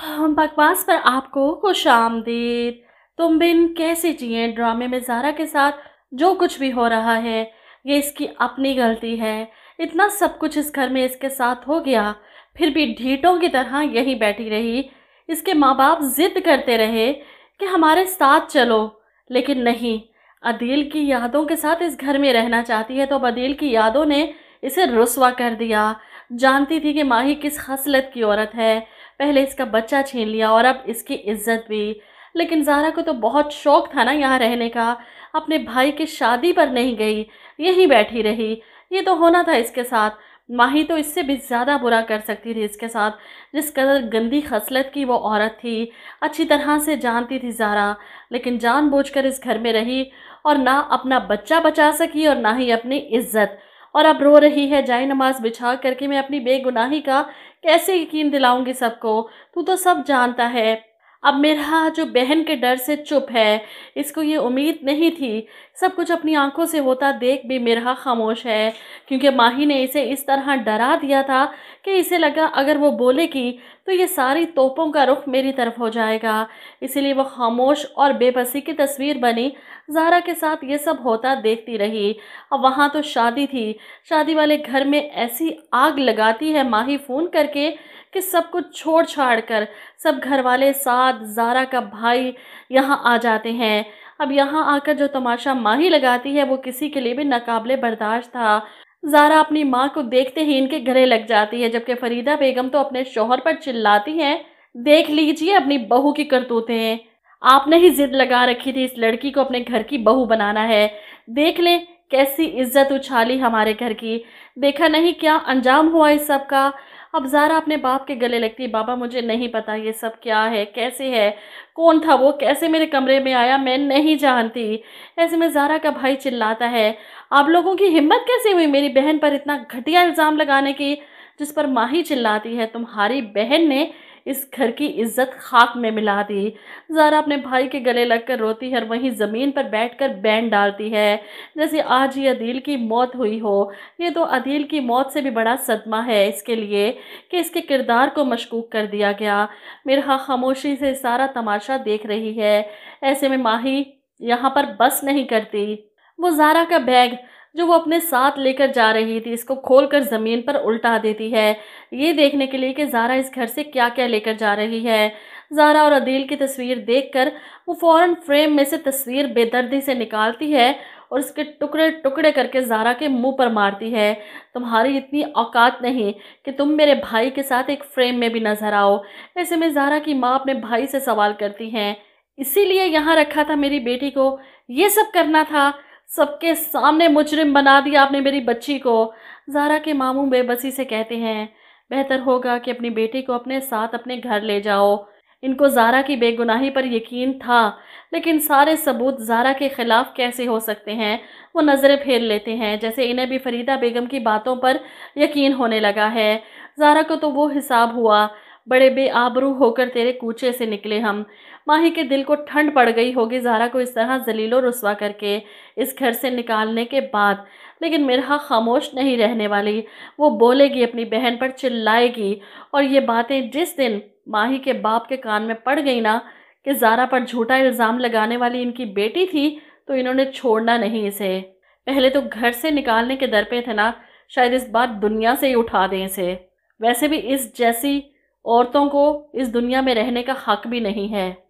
बकवास पर आपको खुश आमदीद। तुम बिन कैसे जिए ड्रामे में ज़ारा के साथ जो कुछ भी हो रहा है ये इसकी अपनी गलती है। इतना सब कुछ इस घर में इसके साथ हो गया फिर भी ढीठों की तरह यहीं बैठी रही। इसके माँ बाप जिद करते रहे कि हमारे साथ चलो, लेकिन नहीं, अदील की यादों के साथ इस घर में रहना चाहती है। तो अब अदील की यादों ने इसे रुस्वा कर दिया। जानती थी कि माही किस खसलत की औरत है, पहले इसका बच्चा छीन लिया और अब इसकी इज्जत भी। लेकिन ज़ारा को तो बहुत शौक था ना यहाँ रहने का। अपने भाई की शादी पर नहीं गई, यहीं बैठी रही। ये तो होना था इसके साथ। माही तो इससे भी ज़्यादा बुरा कर सकती थी इसके साथ, जिस कदर गंदी खसलत की वो औरत थी। अच्छी तरह से जानती थी ज़ारा, लेकिन जानबूझकर इस घर में रही और ना अपना बच्चा बचा सकी और ना ही अपनी इज्जत। और अब रो रही है जाए नमाज बिछा करके, मैं अपनी बेगुनाही का कैसे यकीन दिलाऊंगी सबको। तू तो सब जानता है। अब मेरा जो बहन के डर से चुप है, इसको ये उम्मीद नहीं थी। सब कुछ अपनी आंखों से होता देख भी मेरा खामोश है, क्योंकि माही ने इसे इस तरह डरा दिया था कि इसे लगा अगर वो बोलेगी तो ये सारी तोपों का रुख मेरी तरफ हो जाएगा। इसीलिए वो खामोश और बेबसी की तस्वीर बनी। ज़ारा के साथ ये सब होता देखती रही। अब वहाँ तो शादी थी, शादी वाले घर में ऐसी आग लगाती है माही फ़ोन करके कि सब कुछ छोड़ छाड़ कर सब घर वाले साथ ज़ारा का भाई यहाँ आ जाते हैं। अब यहाँ आकर जो तमाशा माही लगाती है वो किसी के लिए भी नाकाबिले बर्दाश्त था। ज़ारा अपनी माँ को देखते ही इनके गले लग जाती है, जबकि फरीदा बेगम तो अपने शौहर पर चिल्लाती हैं, देख लीजिए अपनी बहू की करतूतें। आपने ही जिद लगा रखी थी इस लड़की को अपने घर की बहू बनाना है। देख लें कैसी इज्जत उछाली हमारे घर की। देखा नहीं क्या अंजाम हुआ इस सब का। अब ज़ारा अपने बाप के गले लगती, बाबा मुझे नहीं पता ये सब क्या है, कैसे है, कौन था वो, कैसे मेरे कमरे में आया, मैं नहीं जानती। ऐसे में ज़ारा का भाई चिल्लाता है, आप लोगों की हिम्मत कैसे हुई मेरी बहन पर इतना घटिया इल्ज़ाम लगाने की। जिस पर माही चिल्लाती है, तुम्हारी बहन ने इस घर की इज्जत खाक में मिला दी। ज़ारा अपने भाई के गले लगकर रोती है और वहीं ज़मीन पर बैठकर बैन डालती है जैसे आज ही अदील की मौत हुई हो। ये तो अदील की मौत से भी बड़ा सदमा है इसके लिए कि इसके किरदार को मशकूक कर दिया गया। मिरहा खामोशी से सारा तमाशा देख रही है। ऐसे में माही यहाँ पर बस नहीं करती। वो ज़ारा का बैग जो वो अपने साथ लेकर जा रही थी, इसको खोलकर ज़मीन पर उल्टा देती है, ये देखने के लिए कि ज़ारा इस घर से क्या क्या लेकर जा रही है। ज़ारा और अदील की तस्वीर देखकर वो फ़ौरन फ्रेम में से तस्वीर बेदर्दी से निकालती है और उसके टुकड़े टुकड़े करके ज़ारा के मुंह पर मारती है। तुम्हारी इतनी औकात नहीं कि तुम मेरे भाई के साथ एक फ्रेम में भी नजर आओ। ऐसे में ज़ारा की माँ अपने भाई से सवाल करती हैं, इसीलिए यहाँ रखा था मेरी बेटी को, ये सब करना था, सबके सामने मुजरिम बना दिया आपने मेरी बच्ची को। ज़ारा के मामू बेबसी से कहते हैं, बेहतर होगा कि अपनी बेटी को अपने साथ अपने घर ले जाओ। इनको ज़ारा की बेगुनाही पर यकीन था, लेकिन सारे सबूत ज़ारा के खिलाफ कैसे हो सकते हैं। वो नज़रें फेर लेते हैं जैसे इन्हें भी फरीदा बेगम की बातों पर यकीन होने लगा है। ज़ारा को तो वो हिसाब हुआ, बड़े बेआबरू होकर तेरे कूचे से निकले हम। माही के दिल को ठंड पड़ गई होगी ज़ारा को इस तरह जलीलो रुस्वा करके इस घर से निकालने के बाद। लेकिन मिरहा खामोश नहीं रहने वाली। वो बोलेगी, अपनी बहन पर चिल्लाएगी। और ये बातें जिस दिन माही के बाप के कान में पड़ गई ना कि ज़ारा पर झूठा इल्ज़ाम लगाने वाली इनकी बेटी थी, तो इन्होंने छोड़ना नहीं इसे। पहले तो घर से निकालने के दर पे थे ना, शायद इस बार दुनिया से ही उठा दें इसे। वैसे भी इस जैसी औरतों को इस दुनिया में रहने का हक भी नहीं है।